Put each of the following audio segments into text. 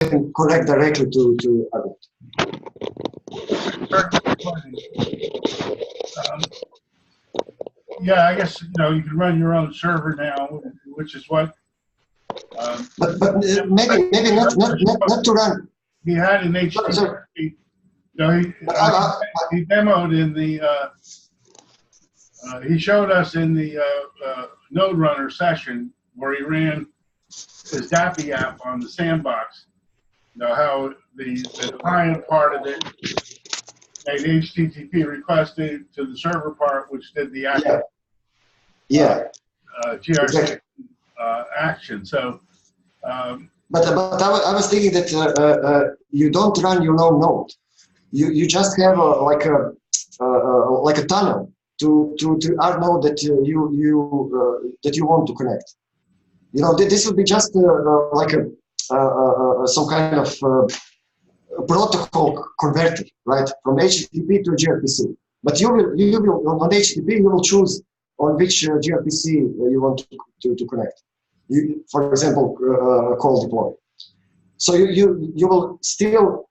can connect directly to Advent. Yeah, I guess you can run your own server now, which is what. But maybe not to run. He had an HTTP. He demoed in the. He showed us in the Node Runner session where he ran his DAPI app on the sandbox. How the client part of it made HTTP request to the server part, which did the actual GRC exactly. Action. So, but I was thinking that you don't run your own node. You just have like a tunnel to our node that you want to connect. This would be just like some kind of protocol converter, right, from HTTP to gRPC. But you will on HTTP you will choose on which gRPC you want to connect. For example, call deploy. So you will still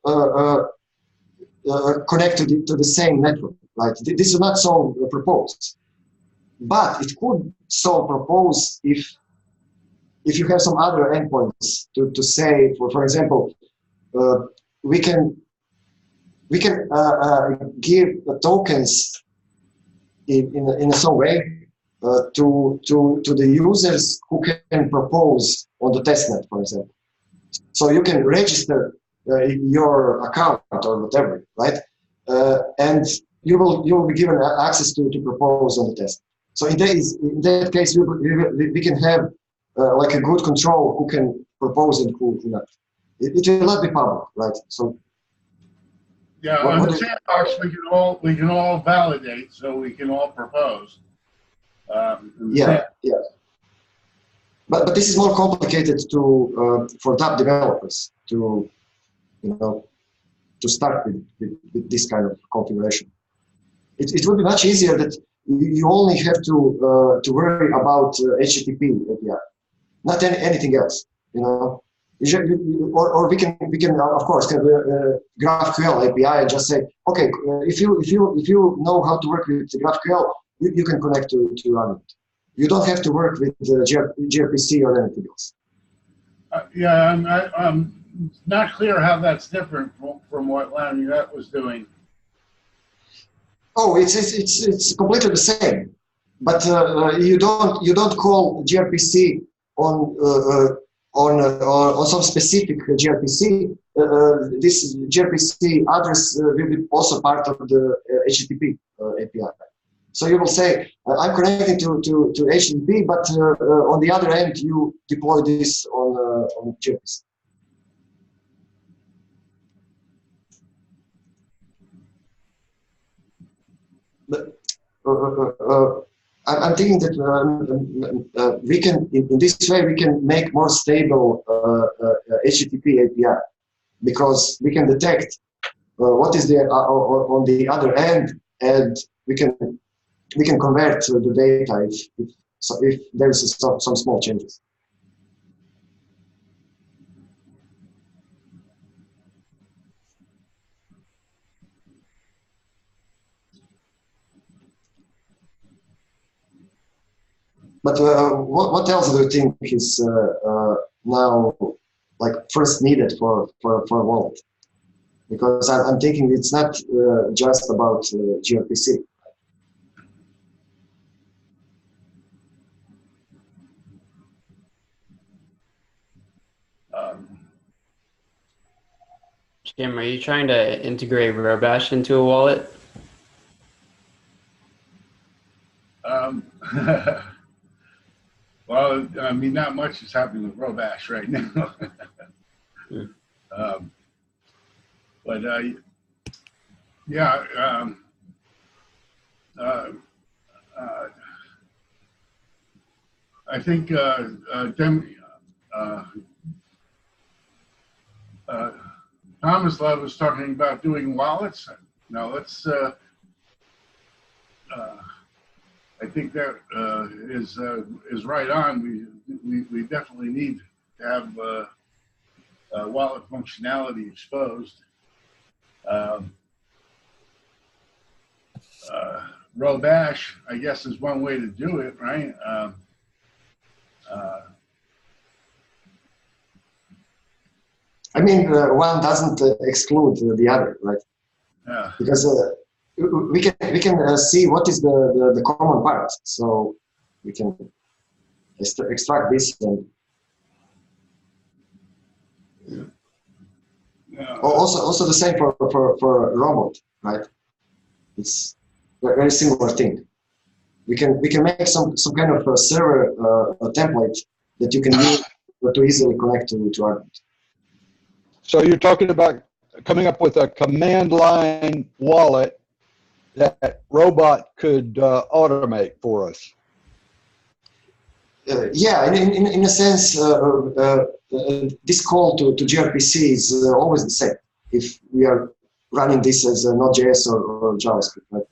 connect to the same network, right? This is not so proposed, but it could so propose if you have some other endpoints to say, for example, we can give tokens in some way to the users who can propose on the testnet, for example. So you can register your account or whatever, right? And you will be given access to propose on the test. So in that case, we can have like a good control who can propose and who not. It will not be public, right? So yeah, on the sandbox we can all validate, so we can all propose. Yeah. But this is more complicated for DApp developers to start with this kind of configuration. It would be much easier that you only have to worry about HTTP API, not anything else. Or we can of course GraphQL API and just say, okay, if you know how to work with GraphQL, you can connect to Advent. You don't have to work with gRPC or anything else. Yeah, I'm not clear how that's different from what Lamunet was doing. Oh, it's completely the same, but you don't call gRPC on some specific gRPC. This gRPC address will be also part of the HTTP API. So you will say, I'm connecting to HTTP, but on the other end, you deploy this on gRPC. But I'm thinking that we can, in this way, we can make more stable HTTP API, because we can detect what is there on the other end, and we can convert the data if there is some small changes. But what else do you think is now like first needed for a wallet? Because I'm thinking it's not just about gRPC. Jim, are you trying to integrate Robash into a wallet? Well, I mean, not much is happening with Robash right now. But yeah, I think Thomas Love was talking about doing wallets. Now let's. I think that is right on. We definitely need to have wallet functionality exposed. Robash, I guess, is one way to do it, right? I mean, one doesn't exclude the other, right? Yeah. Because we can see what is the common part, so we can extract this and also the same for robot, right? It's a very similar thing. We can make some kind of a server a template that you can use to easily connect to our. So you're talking about coming up with a command line wallet that robot could automate for us. Yeah, in a sense, this call to gRPC is always the same. If we are running this as Node.js or JavaScript, right?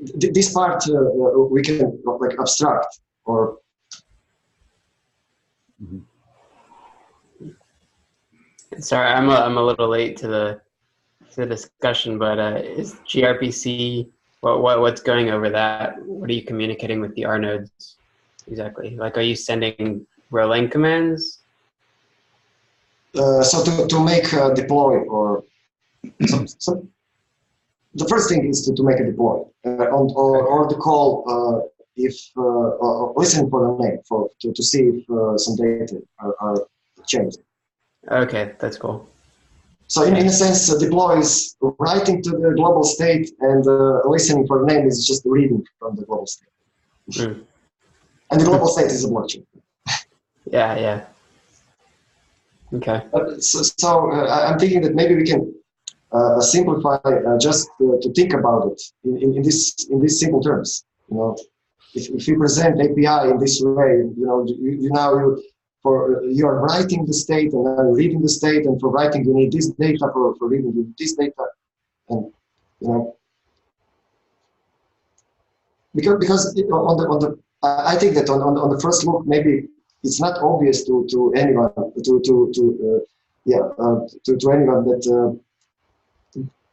This part we can like abstract or. Mm-hmm. Sorry, I'm a little late to the discussion, but is gRPC what's going over that? What are you communicating with the R nodes exactly? Like, are you sending Rholang commands? So to make a deploy or the first thing is to make a deploy or the call if listen for the name to see if some data are changed. Okay, that's cool. So in a sense, deploy is writing to the global state, and listening for the name is just reading from the global state. Mm. And the global state is a blockchain. Yeah. Okay. So I'm thinking that maybe we can simplify just to think about it in these simple terms. You know, if you present API in this way, you know, you are writing the state and then reading the state, and for writing you need this data, for reading you need this data, and you know, because on the I think that on the first look maybe it's not obvious to anyone to anyone that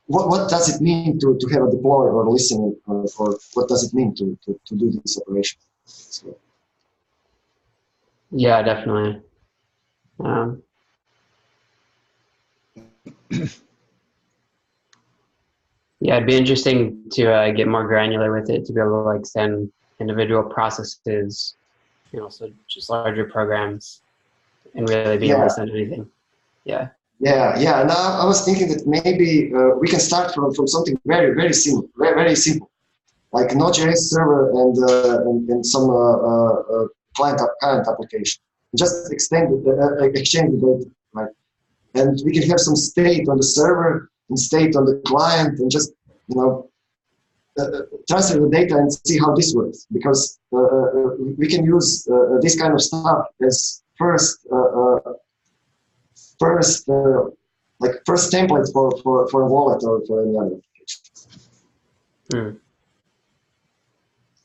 what does it mean to have a deploy or listening or what does it mean to do this operation. So. Yeah, definitely. Yeah, it'd be interesting to get more granular with it, to be able to like send individual processes, and also just larger programs, and really be able to send anything. Yeah. And I was thinking that maybe we can start from something very simple, very simple, like Node.js server and some client application. Just exchange the data, right? And we can have some state on the server and state on the client, and just transfer the data and see how this works. Because we can use this kind of stuff as first template for a wallet or for any other application.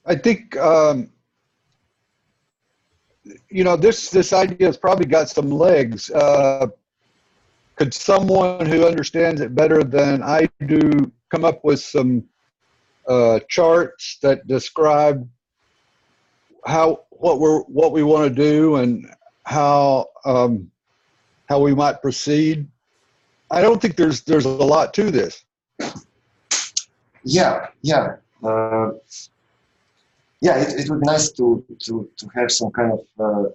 I think this idea has probably got some legs. Could someone who understands it better than I do come up with some charts that describe what we want to do and how we might proceed? I don't think there's a lot to this. Yeah. It would be nice to have some kind of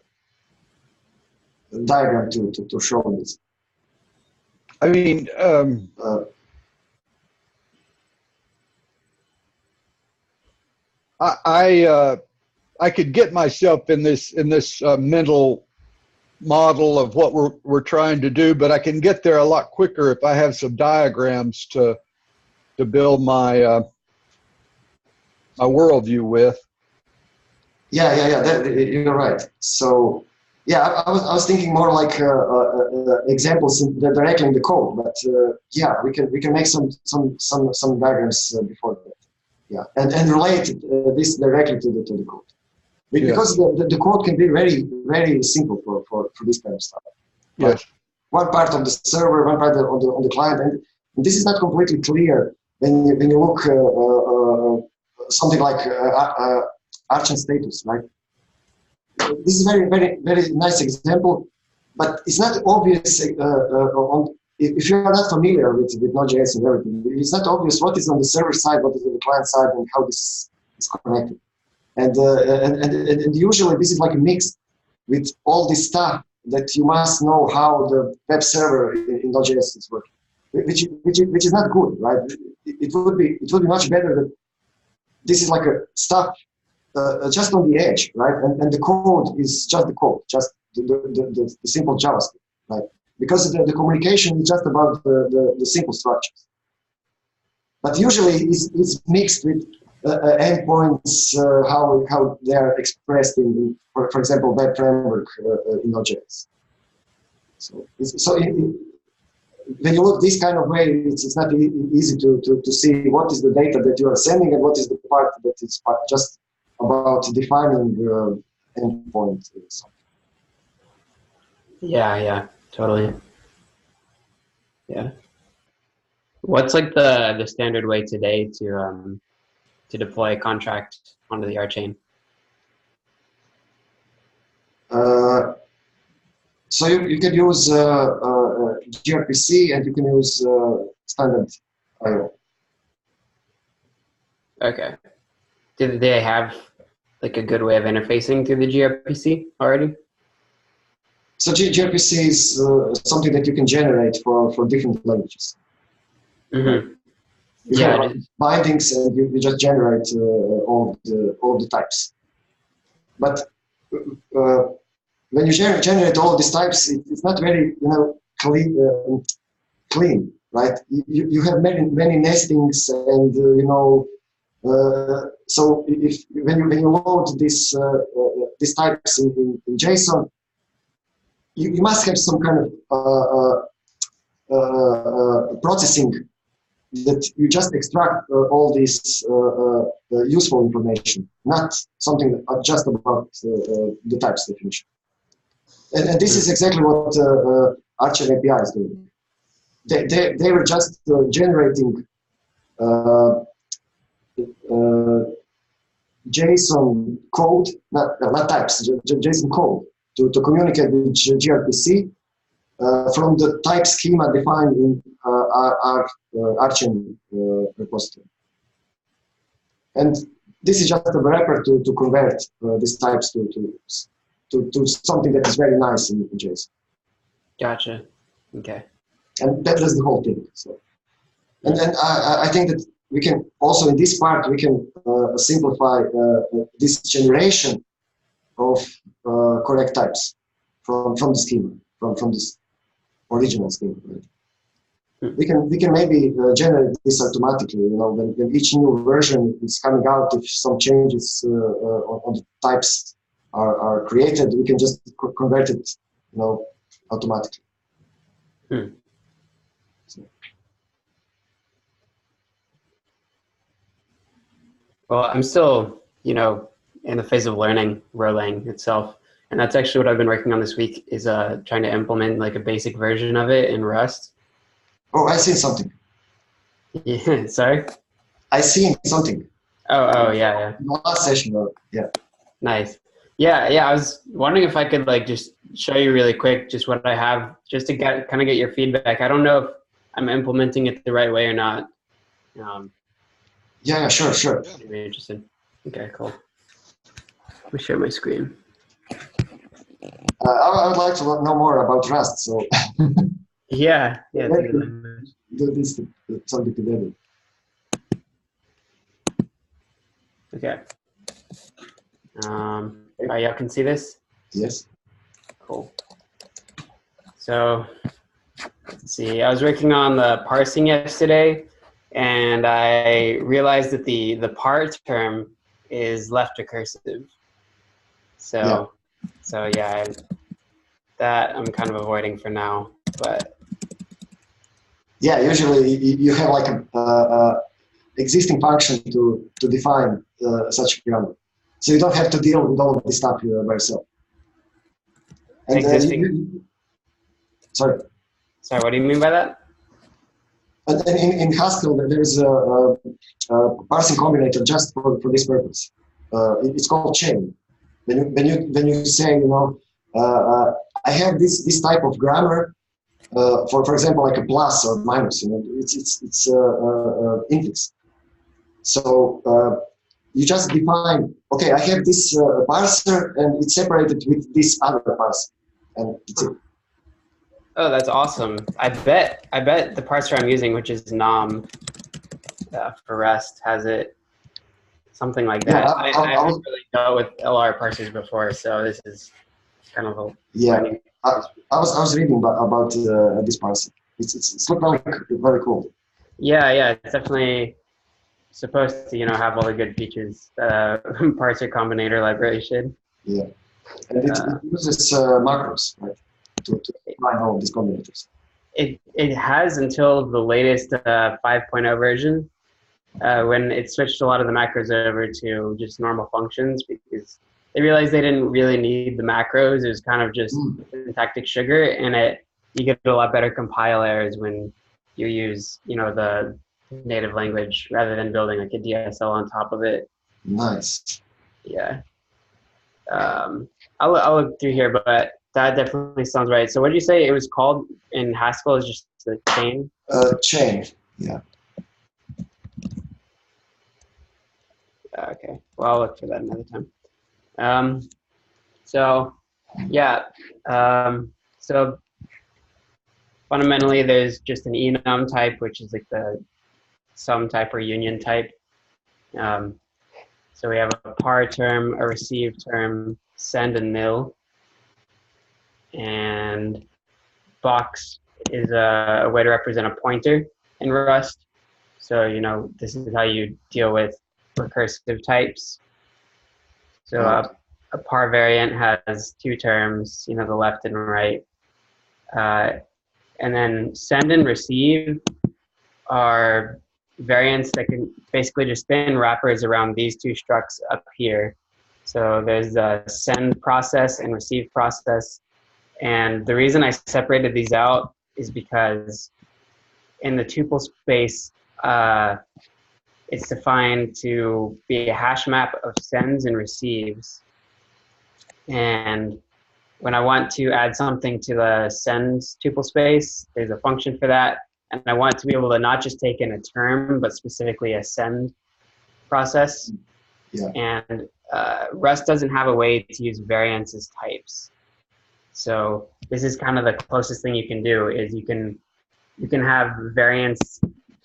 diagram to show this. I mean, I could get myself in this mental model of what we're trying to do, but I can get there a lot quicker if I have some diagrams to build my my worldview with. Yeah. You're right. So I was thinking more like examples directly in the code, but we can make some diagrams before that. Yeah, and relate this directly to the code. Because the code can be very, very simple for this kind of stuff. Yes. One part on the server, one part on the client, and this is not completely clear when you look something like Arch status, right? This is very, very, very nice example, but it's not obvious if you are not familiar with Node.js and everything. It's not obvious what is on the server side, what is on the client side, and how this is connected. And usually this is like a mix with all this stuff that you must know how the web server in Node.js is working, which is not good, right? It would be much better that this is like a stuff just on the edge, right? And the code is just the code, just the simple JavaScript, right? Because the communication is just about the simple structures. But usually it's mixed with endpoints, how they are expressed in for example, web framework in Node.js. So when you look this kind of way, it's not easy to see what is the data that you are sending and what is the part that is just about defining endpoint. Yeah, totally. Yeah. What's like the standard way today to deploy a contract onto the Archain? So you can use gRPC and you can use standard I/O. Okay. Do they have like a good way of interfacing through the gRPC already? So gRPC is something that you can generate for different languages. Mm-hmm. You have bindings and you just generate all the types. But when you generate all these types, it's not very clean, right? You have many nestings, and so when you load these types in JSON, you must have some kind of processing that you just extract all this useful information, not something just about the types definition. And this is exactly what Archain API is doing. They were just generating JSON code, not types, JSON code to communicate with gRPC from the type schema defined in our Archain repository. And this is just a wrapper to convert these types to something that is very nice in JSON. Gotcha. Okay. And that's the whole thing. So, and I think that we can also in this part we can simplify this generation of correct types from the schema, from this original schema. Right? We can maybe generate this automatically. When each new version is coming out, if some changes on the types are created, we can just convert it, automatically. So. Well, I'm still, in the phase of learning Rholang itself, and that's actually what I've been working on this week. Is trying to implement like a basic version of it in Rust. Oh, I seen something. Yeah. Sorry. I seen something. Oh, yeah. The last session, yeah. Nice. Yeah. I was wondering if I could like just show you really quick just what I have, just to get your feedback. I don't know if I'm implementing it the right way or not. Yeah, sure. I'd be interested. Okay, cool. Let me share my screen. I would like to know more about Rust. So. Yeah. Do this something together. Okay. Y'all can see this? Yes. Cool. So, let's see. I was working on the parsing yesterday, and I realized that the par term is left recursive. So that I'm kind of avoiding for now, but. Yeah, usually you have like a existing function to define such a grammar. So you don't have to deal with all of this stuff by yourself. And sorry. Sorry, what do you mean by that? And in Haskell, there is a parsing combinator just for this purpose. It's called chain. When you say, you know, I have this type of grammar for example, like a plus or minus. You know, it's index. So you just define. Okay, I have this parser, and it's separated with this other parser, and that's it. Oh, that's awesome. I bet the parser I'm using, which is nom for Rust, has it something like that. Yeah, I haven't really dealt with LR parsers before, so this is kind of a yeah. I was reading about this parser. It's look very cool. Yeah, it's definitely supposed to, you know, have all the good features parser combinator library should. Yeah, and it uses macros, right, to define all these combinators. It has until the latest 5.0 version, when it switched a lot of the macros over to just normal functions because they realized they didn't really need the macros. It was kind of just syntactic sugar, and you get a lot better compile errors when you use, you know, the native language rather than building like a DSL on top of it. Nice. Yeah. I'll look through here, but that definitely sounds right. So what did you say it was called in Haskell? Is just the chain? Chain, yeah. Okay, well, I'll look for that another time. So fundamentally there's just an enum type, which is like the sum type or union type. So we have a par term, a receive term, send and nil. And box is a way to represent a pointer in Rust. So, you know, this is how you deal with recursive types. So a par variant has two terms, you know, the left and right. And then send and receive are variants that can basically just spin wrappers around these two structs up here. So there's the send process and receive process. And the reason I separated these out is because in the tuple space, it's defined to be a hash map of sends and receives. And when I want to add something to the sends tuple space, there's a function for that. And I want to be able to not just take in a term, but specifically a send process. Yeah. And Rust doesn't have a way to use variants as types. So this is kind of the closest thing you can do is you can have variants,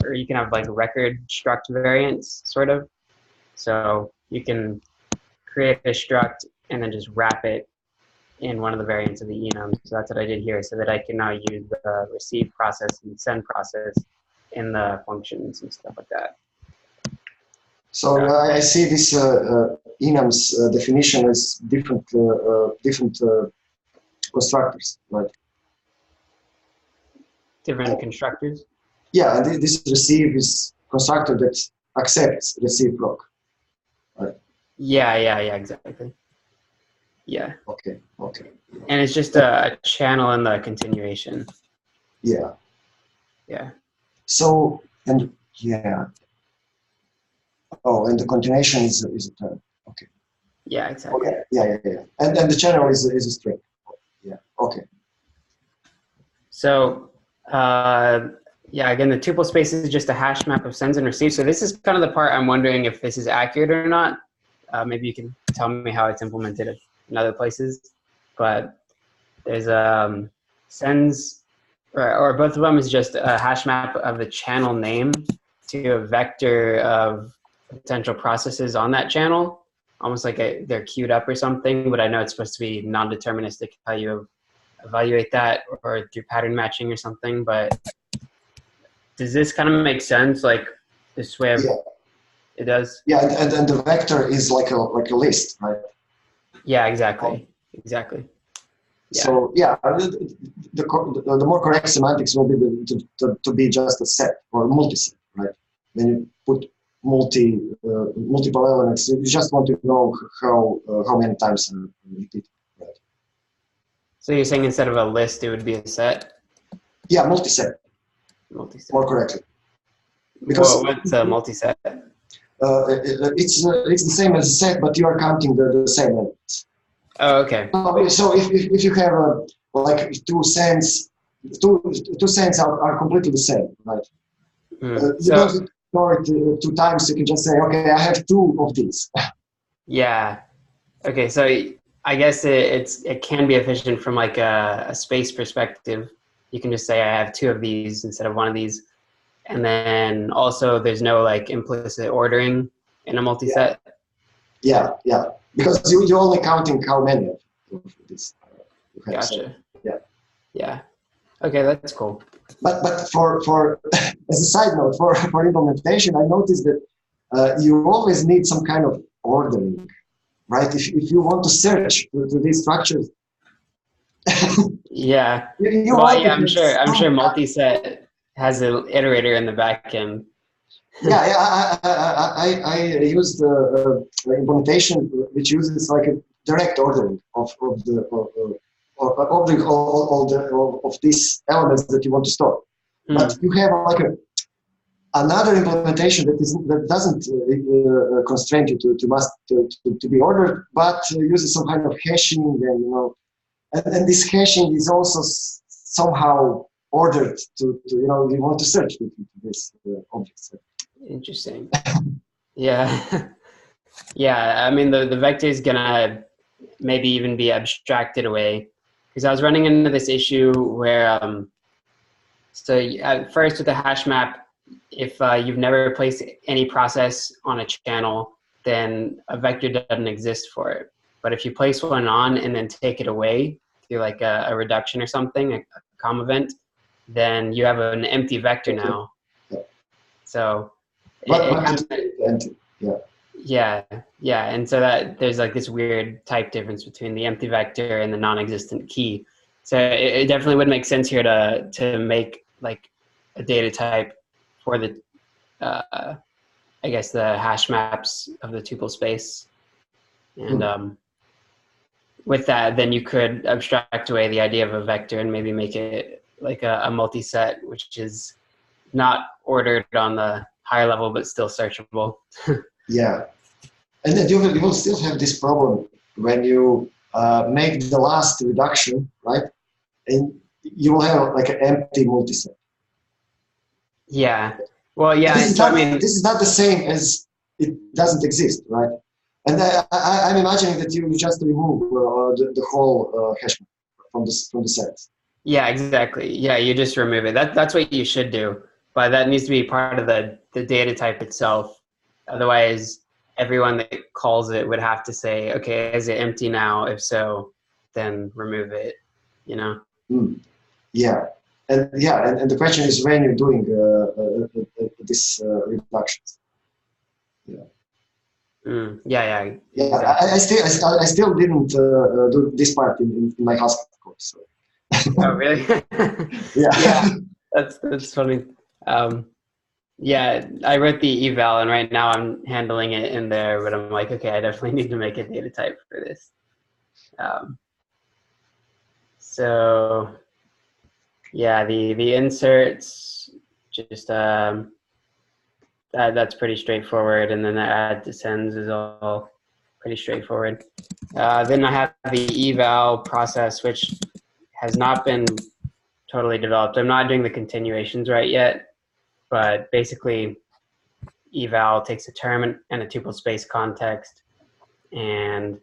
or you can have like record struct variants, sort of. So you can create a struct and then just wrap it in one of the variants of the enum. So that's what I did here, so that I can now use the receive process and send process in the functions and stuff like that. So I see this enum's definition as different constructors, right? Different constructors? Yeah, and this receive is constructor that accepts receive proc, right? Yeah, exactly. Yeah. Okay. And it's just a channel in the continuation. Yeah. Yeah. So, and yeah. Oh, and the continuation is a term. Okay. Yeah, exactly. Okay. Yeah. And the channel is a string. Yeah. Okay. So, again, the tuple space is just a hash map of sends and receives. So this is kind of the part I'm wondering if this is accurate or not. Maybe you can tell me how it's implemented in other places. But there's sends, or both of them is just a hash map of the channel name to a vector of potential processes on that channel, almost like they're queued up or something. But I know it's supposed to be non-deterministic how you evaluate that, or through pattern matching or something. But does this kind of make sense? Like this way of, it does? Yeah, and the vector is like a list, right? Yeah, exactly. Yeah. So the more correct semantics will be to be just a set or a multiset, right? When you put multiple elements. You just want to know how many times are repeated. Right? So you're saying instead of a list, it would be a set? Yeah, multi-set. Multi-set. More correctly. Because what's a multi-set? it's the same as a set, but you are counting the same elements. Oh, okay. So if you have like 2 cents, two cents are completely the same, right? You don't store it 2 times. You can just say, okay, I have 2 of these. Yeah. Okay. So I guess it can be efficient from like a space perspective. You can just say I have 2 of these instead of 1 of these, and then also there's no like implicit ordering in a multi-set. Yeah. Because you're only counting how many of this you have. Gotcha. So, yeah. Okay, that's cool. But for as a side note, for implementation, I noticed that you always need some kind of ordering, right? If you want to search to these structures, Yeah. I'm sure multi-set has an iterator in the back end. I used implementation which uses like a direct ordering of these elements that you want to store. But you have like another implementation that doesn't constrain you to be ordered, but uses some kind of hashing, and and this hashing is also somehow ordered to you want to search with this objects. Interesting. Yeah. Yeah. I mean, the vector is gonna maybe even be abstracted away, because I was running into this issue where so at first with the hash map, if you've never placed any process on a channel, then a vector doesn't exist for it. But if you place one on and then take it away through like a reduction or something, a COM event, then you have an empty vector now. So yeah, and so that there's like this weird type difference between the empty vector and the non-existent key. So it definitely would make sense here to make like a data type for the I guess the hash maps of the tuple space, and with that, then you could abstract away the idea of a vector and maybe make it like a multi-set, which is not ordered on the higher level, but still searchable. Yeah. And then you will still have this problem when you make the last reduction, right? And you will have like an empty multiset. Yeah. Well, yeah. This is not the same as it doesn't exist, right? And I'm imagining that you just remove the whole hash map from the set. Yeah, exactly. Yeah, you just remove it. That's what you should do. But that needs to be part of the data type itself. Otherwise, everyone that calls it would have to say, okay, is it empty now? If so, then remove it, Yeah. And the question is when you're doing this reductions. Yeah. Yeah. Exactly. I still didn't do this part in my Haskell course. So. Oh, really? Yeah. That's funny. Yeah, I wrote the eval, and right now I'm handling it in there, but I'm like, okay, I definitely need to make a data type for this. So yeah, the inserts, just that's pretty straightforward, and then the add to sends is all pretty straightforward. Then I have the eval process, which has not been totally developed. I'm not doing the continuations right yet, but basically eval takes a term and a tuple space context, and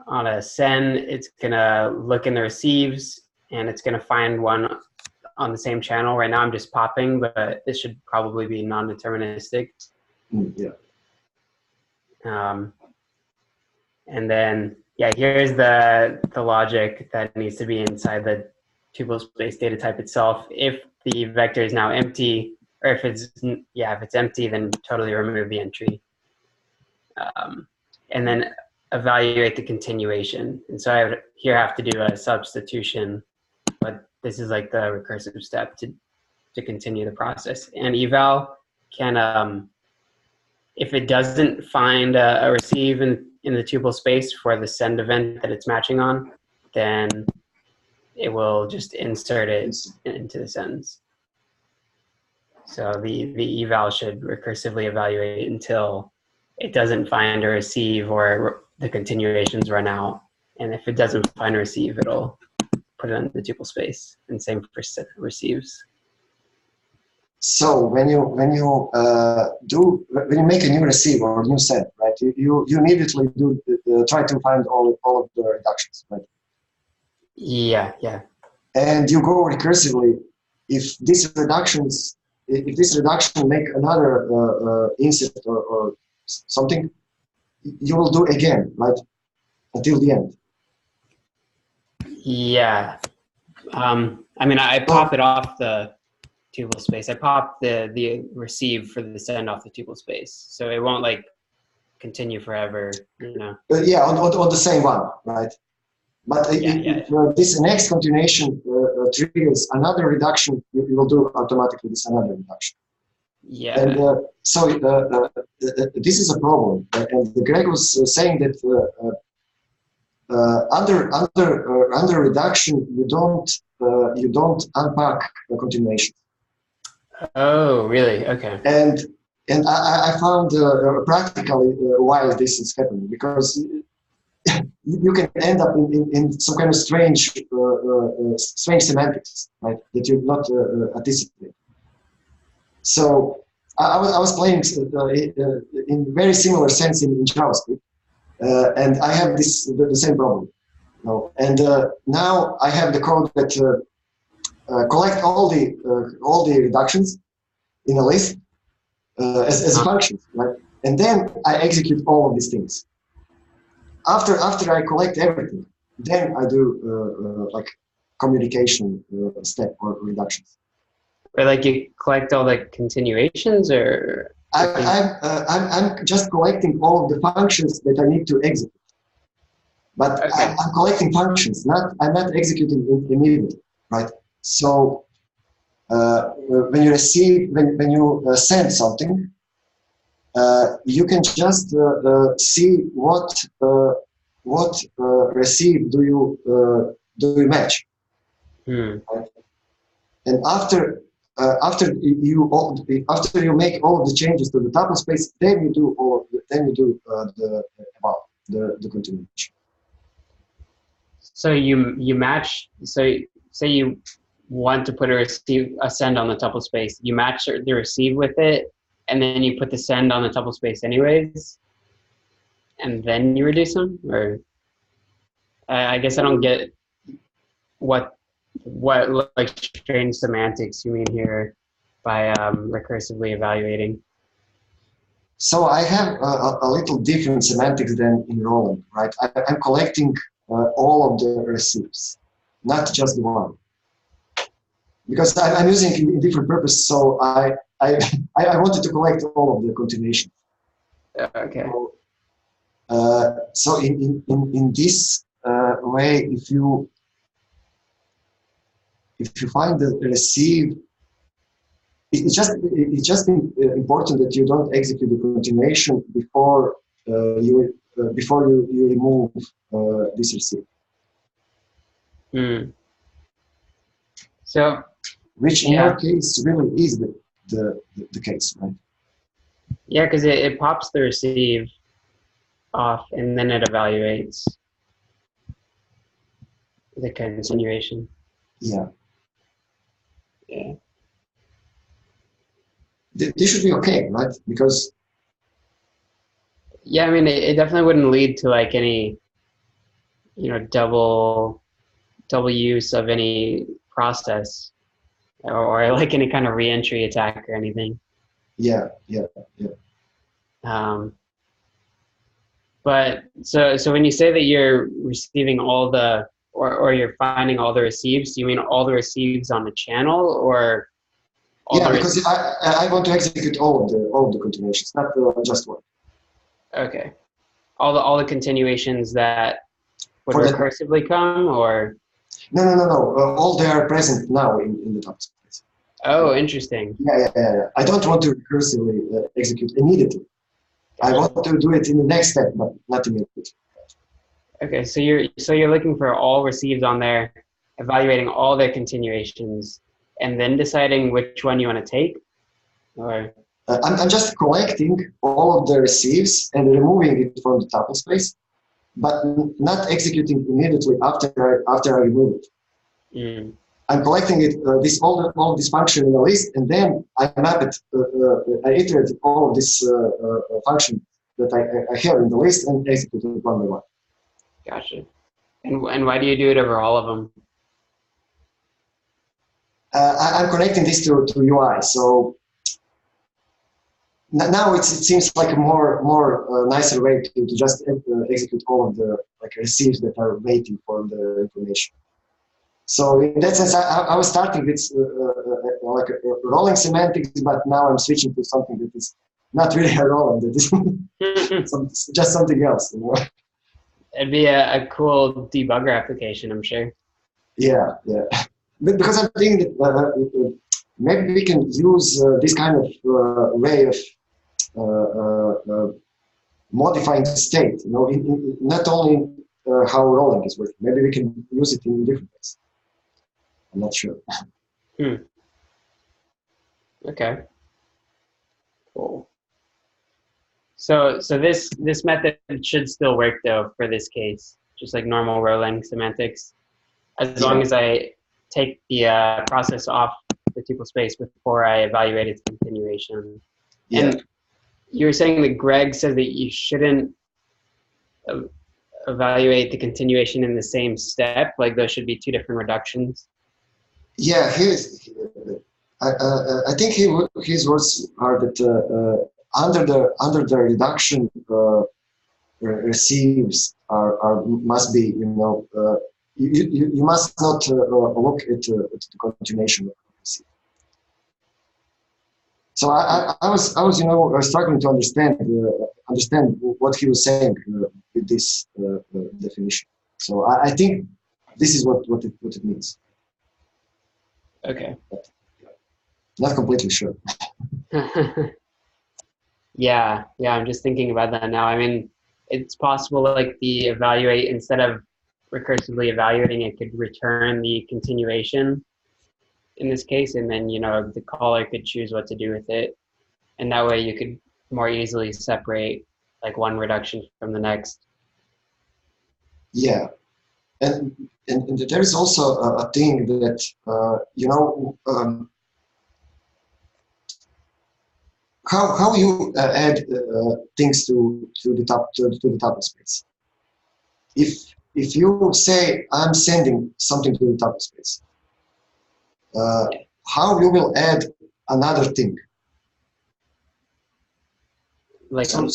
on a send, it's gonna look in the receives, and it's gonna find one on the same channel. Right now I'm just popping, but this should probably be non-deterministic. Yeah. And then, here's the logic that needs to be inside the tuple space data type itself. If the vector is now empty, or if it's empty, then totally remove the entry. And then evaluate the continuation. And so I would here have to do a substitution, but this is like the recursive step to continue the process. And eval can if it doesn't find a receive in the tuple space for the send event that it's matching on, then it will just insert it into the sends. So the eval should recursively evaluate until it doesn't find a receive or the continuations run out. And if it doesn't find a receive, it'll put it in the tuple space. And same for receives. So when you make a new receive or new send, right? You immediately try to find all of the reductions, right? Yeah, yeah. And you go recursively. If this reduction make another insert or something, you will do again, right? Until the end. Yeah. I mean, I pop it off the tuple space. I pop the receive for the send off the tuple space, so it won't like continue forever, you know. Yeah, on the same one, right? But if this next continuation triggers another reduction, you will do automatically this another reduction. Yeah. And this is a problem. And Greg was saying that under reduction, you don't unpack the continuation. Oh, really? Okay. And I found practically why this is happening, because you can end up in some kind of strange semantics, right? That you not anticipate. So I was playing in very similar sense in JavaScript, and I have the same problem. And now I have the code that collect all the reductions in a list as functions, right? And then I execute all of these things. After I collect everything, then I do like communication step or reductions. Or like you collect all the continuations, or I'm just collecting all of the functions that I need to execute. But okay. I'm collecting functions, I'm not executing immediately, right? So when you send something, you can just see what receive do you match, right? And after you make all of the changes to the tuple space, then you do the continuation. So you match. So say you want to put a send on the tuple space. You match the receive with it, and then you put the send on the tuple space anyways, and then you reduce them. Or I guess I don't get what like strange semantics you mean here by recursively evaluating. So I have a little different semantics than in Rholang, right? I'm collecting all of the receives, not just the one, because I'm using it in different purpose. So I wanted to collect all of the continuations. Okay. So in this way, if you find the receive, it's just important that you don't execute the continuation before you remove this receive. So, which in your case really is the case, right? Yeah, because it pops the receive off and then it evaluates the continuation. Yeah. Yeah. This should be okay, right? Because yeah, I mean, it definitely wouldn't lead to like any, double use of any process or like any kind of reentry attack or anything. Yeah. But so when you say that you're receiving all the or you're finding all the receives, do you mean all the receives on the channel or? Because I want to execute all of the continuations, not just one. Okay, all the continuations that would recursively come, or? No. All they are present now in the tuple space. Oh, interesting. Yeah. I don't want to recursively execute immediately. I want to do it in the next step, but not immediately. Okay, so you're looking for all receives on there, evaluating all their continuations, and then deciding which one you want to take, or I'm just collecting all of the receives and removing it from the tuple space, but not executing immediately after I remove it. mm, I'm collecting it, all this function in a list, and then I map it, I iterate all of this function that I have in the list and execute it one by one. gotcha. And why do you do it over all of them? I'm connecting this to UI, so now it seems like a more nicer way to just execute all of the receives that are waiting for the information. So in that sense, I was starting with like a Rholang semantics, but now I'm switching to something that is not really a Rholang, that is just something else. You know? It'd be a cool debugger application, I'm sure. Yeah. But because I'm thinking that maybe we can use this kind of way of modifying the state. You know, not only how Rholang is working. Maybe we can use it in different ways. I'm not sure. Okay. Cool. So this method should still work though for this case, just like normal Rholang semantics, as long as I take the process off the tuple space before I evaluate its continuation. Yeah. And you were saying that Greg says that you shouldn't evaluate the continuation in the same step, like those should be two different reductions. Yeah, I think his words are that under the reduction receives must be, you know, you must not look at the continuation of the receive. So I was you know struggling to understand what he was saying with this definition. So I think this is what it means. Okay. But not completely sure. Yeah, I'm just thinking about that now. I mean, it's possible like the evaluate, instead of recursively evaluating, it could return the continuation in this case, and then, you know, the caller could choose what to do with it. And that way you could more easily separate like one reduction from the next. Yeah. And there is also a thing that, you know, how you add things to the tuple space. If you say I'm sending something to the tuple space, how you will add another thing? Like so,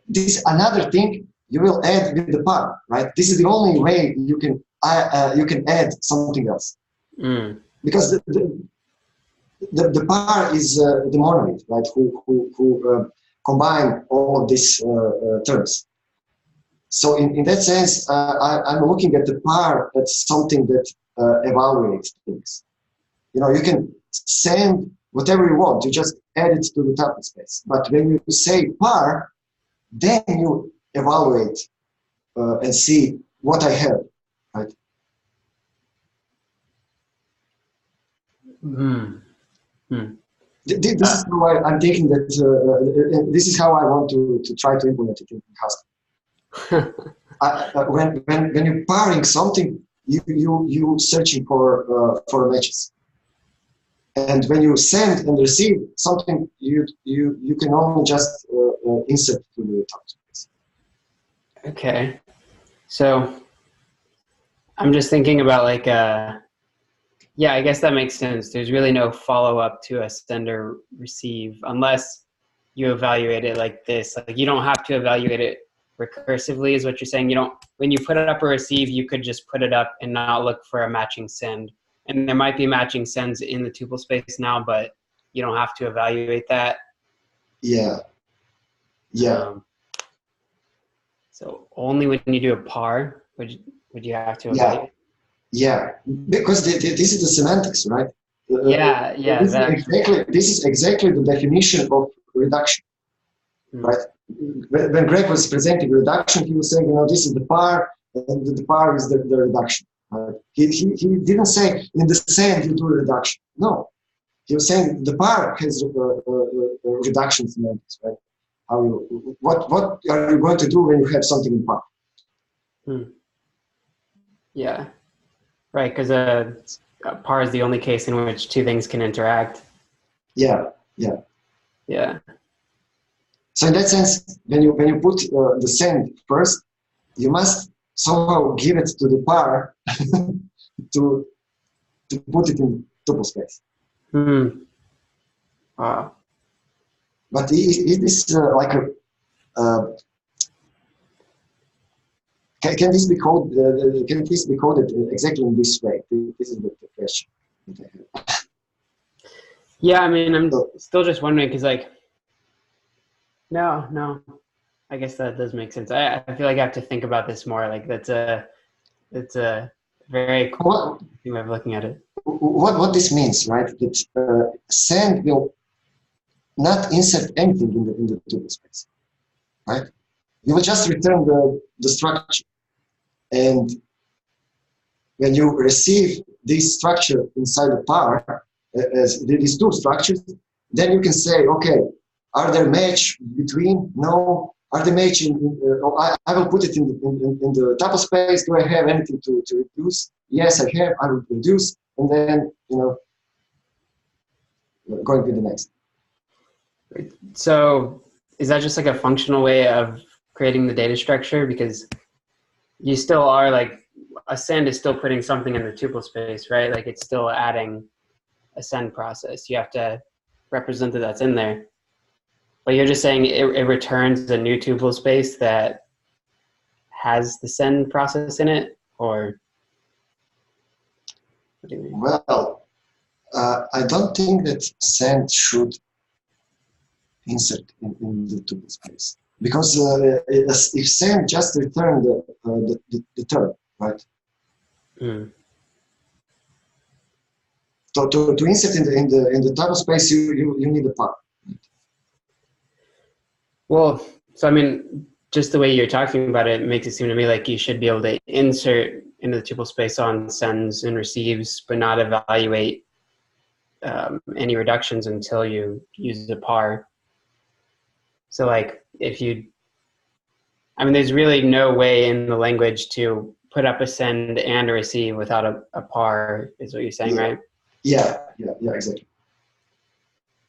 this another thing you will add with the par, right? This is the only way you can add something else, because the par is the monolith, right? Who combine all of these terms. So in that sense, I'm looking at the par as something that evaluates things. You know, you can send whatever you want, you just add it to the tuple space. But when you say par, then you evaluate and see what I have, right? This is how I'm thinking that this is how I want to try to implement it in Haskell. When you're paring something, you searching for matches. And when you send and receive something, you can only just insert to the tuple space. Okay, so I'm just thinking about like yeah, I guess that makes sense. There's really no follow-up to a send or receive unless you evaluate it like this. Like you don't have to evaluate it recursively, is what you're saying. You don't, when you put it up or receive, you could just put it up and not look for a matching send. And there might be matching sends in the tuple space now, but you don't have to evaluate that. Yeah. So only when you do a par would you have to evaluate? Yeah, because this is the semantics, right? Yeah. This is exactly the definition of reduction. right? When Greg was presenting reduction, he was saying, this is the par, and the par is the reduction. He didn't say in the sand you do a reduction. No, he was saying the par has reduction semantics, right? What are you going to do when you have something in par? Yeah, right, because par is the only case in which two things can interact. Yeah. So in that sense, when you put the sand first, you must somehow give it to the par to put it in tuple space. Wow. But is this like a can this be coded? Can this be coded exactly in this way? This is the question. Yeah, I mean, I'm still just wondering because, like, no, I guess that does make sense. I feel like I have to think about this more. Like, it's a very cool way of looking at it. What this means, right? That sand will not insert anything in the tuple space, right? You will just return the structure, and when you receive this structure inside the par, as these two structures, then you can say, okay, are there match between? No. Are they matching? I will put it in the tuple space. Do I have anything to reduce? Yes, I have. I will reduce, and then going to the next. So is that just like a functional way of creating the data structure? Because you still are like, a send is still putting something in the tuple space, right? Like it's still adding a send process. You have to represent that that's in there. But you're just saying it returns a new tuple space that has the send process in it, or what do you mean? Well, I don't think that send should insert in the tuple space, because if send just return the term, right? To insert in the tuple space, you need a par. Well, so I mean, just the way you're talking about it makes it seem to me like you should be able to insert into the tuple space on sends and receives, but not evaluate any reductions until you use the par. So like there's really no way in the language to put up a send and a receive without a par, is what you're saying, right? Yeah, exactly.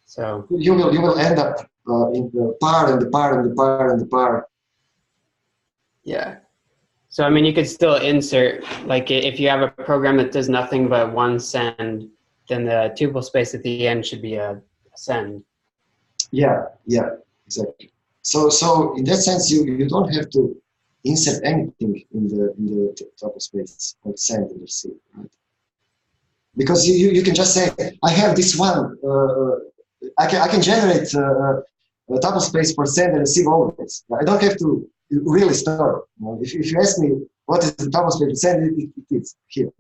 So you will end up in the par and the par and the par and the par. Yeah. So I mean, you could still insert, like if you have a program that does nothing but one send, then the tuple space at the end should be a send. Yeah, exactly. So in that sense, you don't have to insert anything in the tuple space or send and receive, right? Because you can just say, I have this one. I can generate a tuple space for send and receive always. I don't have to really store. If you ask me what is the tuple space for send, it is here.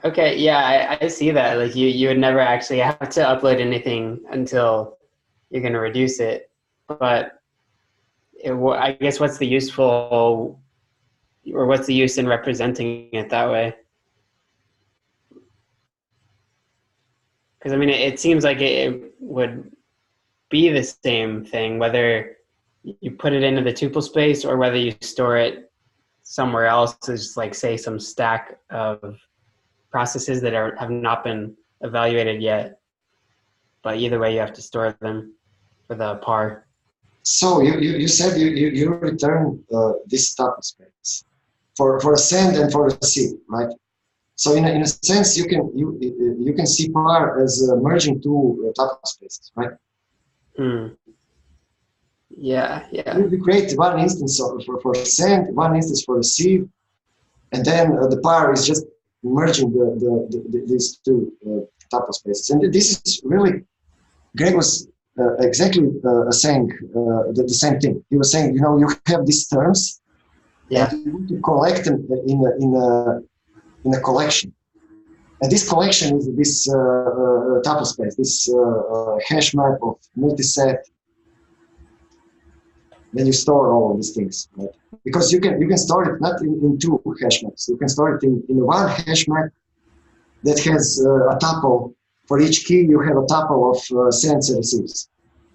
Okay, yeah, I see that. Like you would never actually have to upload anything until you're going to reduce it. But I guess what's the use in representing it that way? Because I mean, it seems like it would be the same thing whether you put it into the tuple space or whether you store it somewhere else, as like say some stack of processes that have not been evaluated yet. But either way, you have to store them for the par. So you said you return this tuple space for a send and for a receive, right? So in a sense, you can see par as merging two tuple spaces, right? Yeah. You create one instance for send, one instance for receive, and then the par is just merging these two tuple spaces. And this is really, Greg was exactly saying the same thing. He was saying, you have these terms, and you want to collect them in a collection. And this collection is this tuple space, this hash map of multiset. Then you store all of these things, right? Because you can store it not in two hash maps. You can store it in one hash map that has a tuple. For each key, you have a tuple of sends and receives,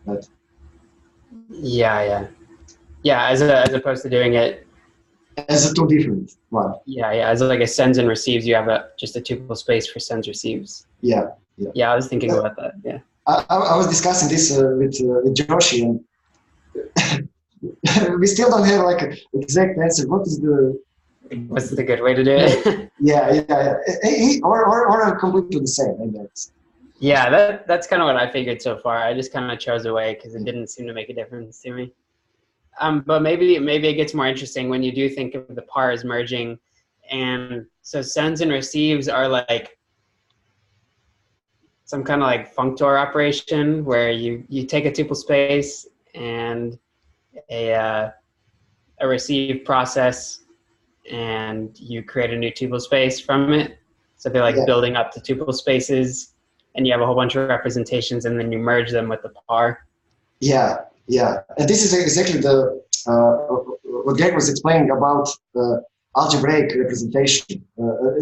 right? Yeah. As opposed to doing it as a two different one. Yeah. As like a sends and receives, you have just a tuple space for sends receives. Yeah. I was thinking about that. Yeah. I was discussing this with Joshi, and we still don't have like an exact answer. What's the good way to do it? Yeah. Or completely the same. I guess. Yeah, that's kind of what I figured so far. I just kind of chose away because it didn't seem to make a difference to me. But maybe it gets more interesting when you do think of the pars merging, and so sends and receives are like some kind of like functor operation where you take a tuple space and a receive process, and you create a new tuple space from it. So they're like building up the tuple spaces, and you have a whole bunch of representations, and then you merge them with the par. Yeah. And this is exactly the what Greg was explaining about algebraic representation.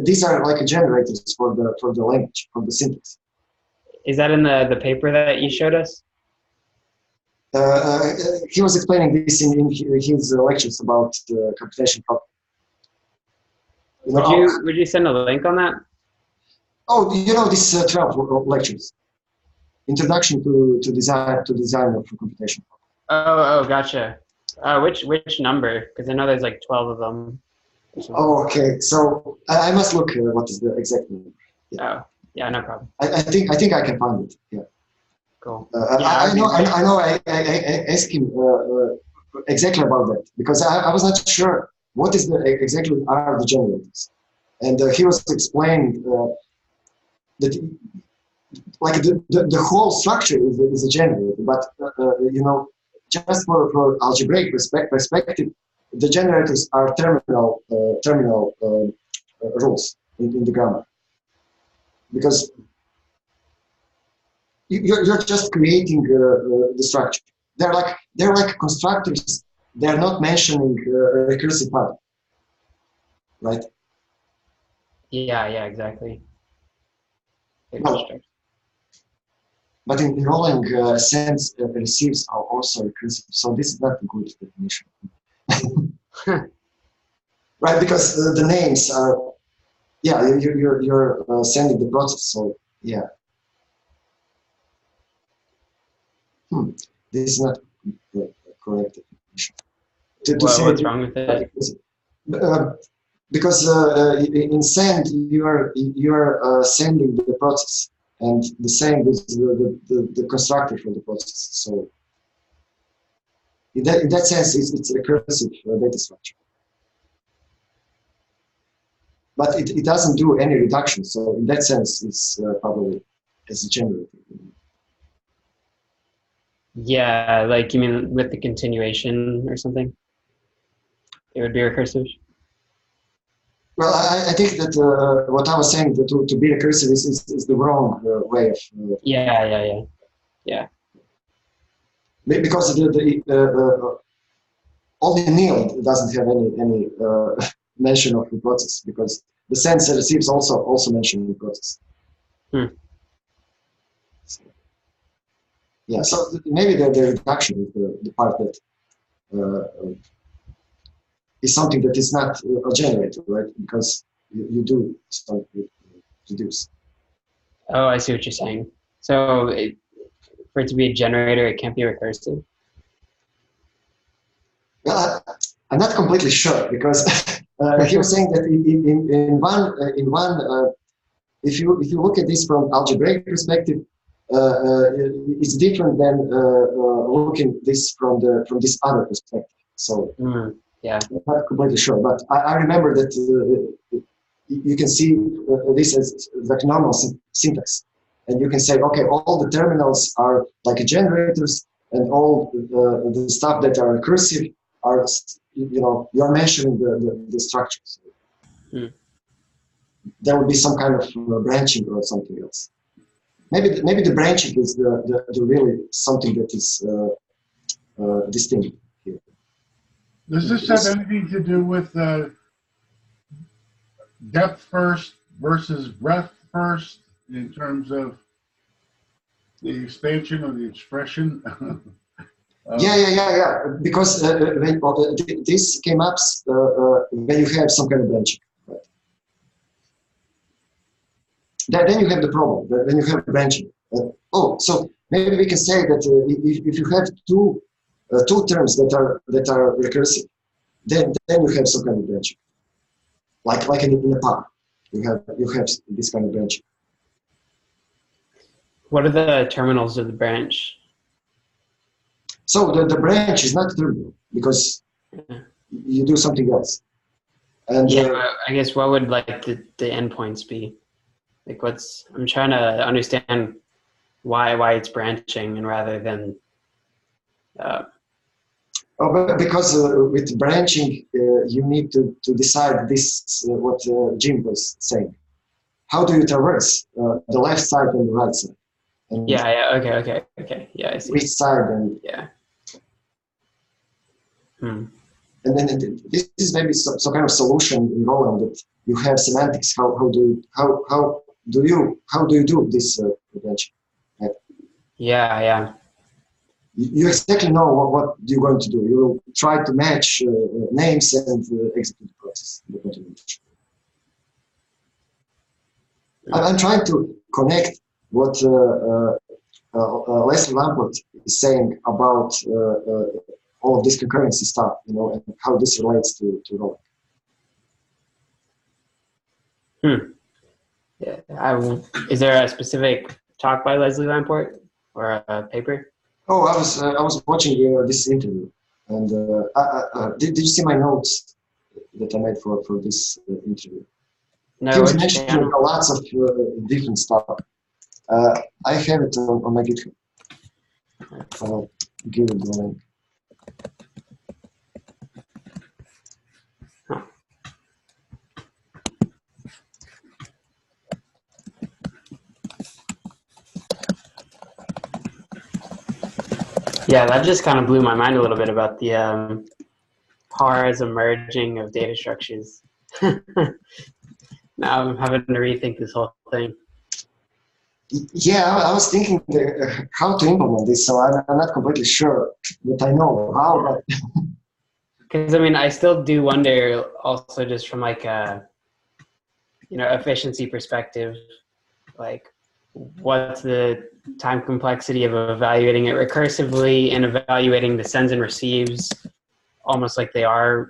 These are like generators for the language, for the syntax. Is that in the paper that you showed us? He was explaining this in his lectures about computation property. Would you send a link on that? Oh, these 12 lectures. Introduction to design of computation. Oh, gotcha. Which number? Because I know there's like 12 of them. Oh, okay. So I must look what is the exact number. Yeah. Oh, yeah, no problem. I think I can find it. Yeah. Cool. I know. I asked him exactly about that because I was not sure what is exactly are the generators, and he was explaining that like the whole structure is a generator, but just for algebraic perspective, the generators are terminal rules in the grammar, because you're just creating the structure. They're like constructors. They're not mentioning recursive pattern, right? Yeah, exactly. Well, but in Rholang, sends receives are also recursive, so this is not a good definition, right? Because the names are, you're sending the process, so yeah. This is not the correct definition. What's wrong with it? Because in send you are sending the process, and the send is the constructor for the process. So in that sense, it's a recursive data structure. But it doesn't do any reduction. So in that sense, it's probably as a generator. Yeah, like you mean with the continuation or something? It would be recursive? Well, I think that what I was saying, that to be recursive is the wrong way of... Yeah. Because only nil doesn't have any mention of the process, because the sends and receives also mention the process. So maybe the reduction is the part that is something that is not a generator, right? Because you do start with reduce. Oh, I see what you're saying. So for it to be a generator, it can't be recursive? Well, I'm not completely sure, because he was saying that in one if you look at this from algebraic perspective, it's different than looking this from this other perspective. So I'm not completely sure, but I remember that you can see this as like normal syntax, and you can say, okay, all the terminals are like generators, and all the stuff that are recursive are, you're mentioning the structures. there will be some kind of branching or something else. Maybe the branching is the really something that is distinct here. Does this have anything to do with depth first versus breadth first in terms of the expansion of the expression? Yeah. Because when this came up when you have some kind of branching. Right? Then you have the problem when you have branching. So maybe we can say that if you have two terms that are recursive, then you have some kind of branching. Like in a par, you have this kind of branching. What are the terminals of the branch? So the branch is not terminal because you do something else. And I guess what would like the endpoints be? Like I'm trying to understand why it's branching and rather than. Because with branching, you need to decide this, what Jim was saying. How do you traverse the left side and the right side? And Okay. Yeah, I see. which side and yeah. And then this is maybe some kind of solution in Rholang that you have semantics. How do you do this branching? Right? Yeah. You exactly know what you're going to do. You will try to match names and execute the process. I'm trying to connect what Leslie Lamport is saying about all of this concurrency stuff, and how this relates to Rholang. Yeah. Is there a specific talk by Leslie Lamport or a paper? Oh, I was watching this interview, and did you see my notes that I made for this interview? No, he was which mentioning channel? lots of different stuff. I have it on my GitHub. I'll give it the link. Yeah, that just kind of blew my mind a little bit about the par as a merging of data structures. Now I'm having to rethink this whole thing. Yeah, I was thinking how to implement this, so I'm not completely sure that I know how. Because I still do wonder, also just from like a efficiency perspective, like what's the time complexity of evaluating it recursively and evaluating the sends and receives, almost like they are,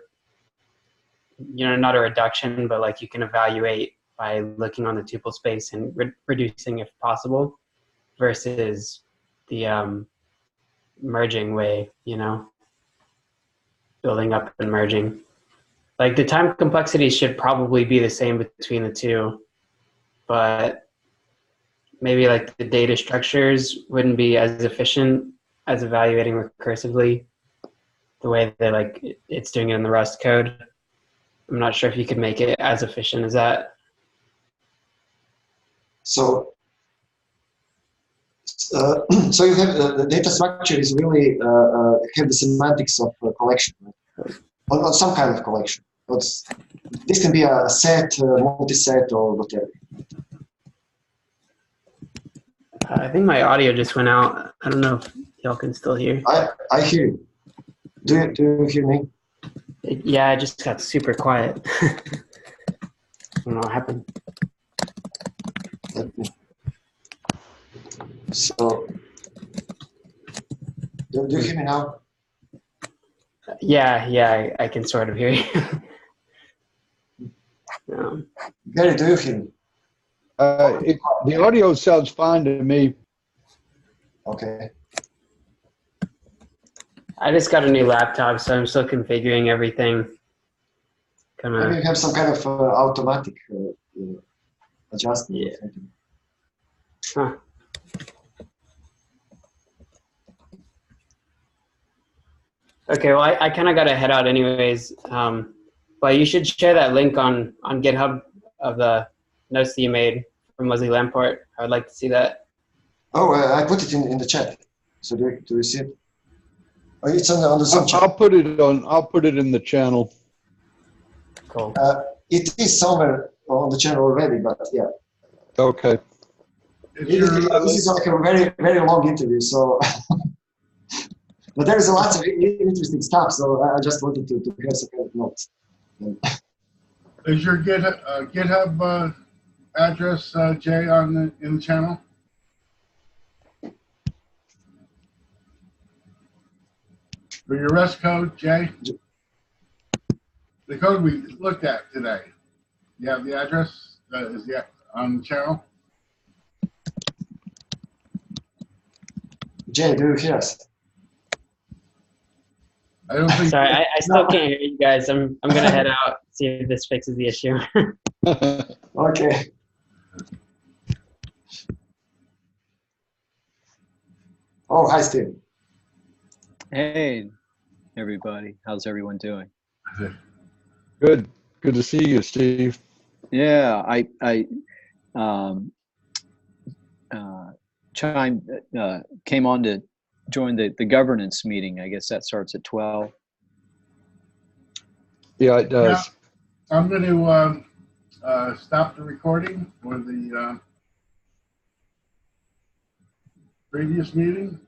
not a reduction, but like you can evaluate by looking on the tuple space and reducing if possible, versus the merging way, building up and merging. Like the time complexity should probably be the same between the two, but maybe like the data structures wouldn't be as efficient as evaluating recursively the way that it's doing it in the Rust code. I'm not sure if you could make it as efficient as that. So you have the data structure is really have the semantics of a collection, right? Or some kind of collection. This can be a set, multi-set, or whatever. I think my audio just went out. I don't know if y'all can still hear. I hear you. Do you hear me? Yeah, it just got super quiet. I don't know what happened. So, do you hear me now? Yeah, I can sort of hear you. Gary, do you hear me? The audio sounds fine to me. Okay. I just got a new laptop, so I'm still configuring everything. Maybe you have some kind of automatic adjustment. Yeah. Huh. Okay, well, I kind of got to head out anyways. But you should share that link on GitHub of the notes that you made from Leslie Lamport. I would like to see that. Oh, I put it in the chat. So do you see it? Oh, it's on the Zoom chat. I'll put it on. I'll put it in the channel. Cool. It is somewhere on the channel already, but yeah. Okay. This is like a very, very long interview, so. But there's lots of interesting stuff, so I just wanted to have some kind of notes. Is your GitHub address, Jay, in the channel? Or your REST code, Jay? The code we looked at today. You have the address? Is the on the channel? Jay, do you hear us? I don't think. Sorry, I still can't hear you guys. I'm gonna head out, see if this fixes the issue. Okay. Oh, hi, Steve. Hey, everybody. How's everyone doing? Good. Good to see you, Steve. Yeah, I came on to join the governance meeting. I guess that starts at 12. Yeah, it does. Yeah, I'm going to stop the recording for the previous meeting.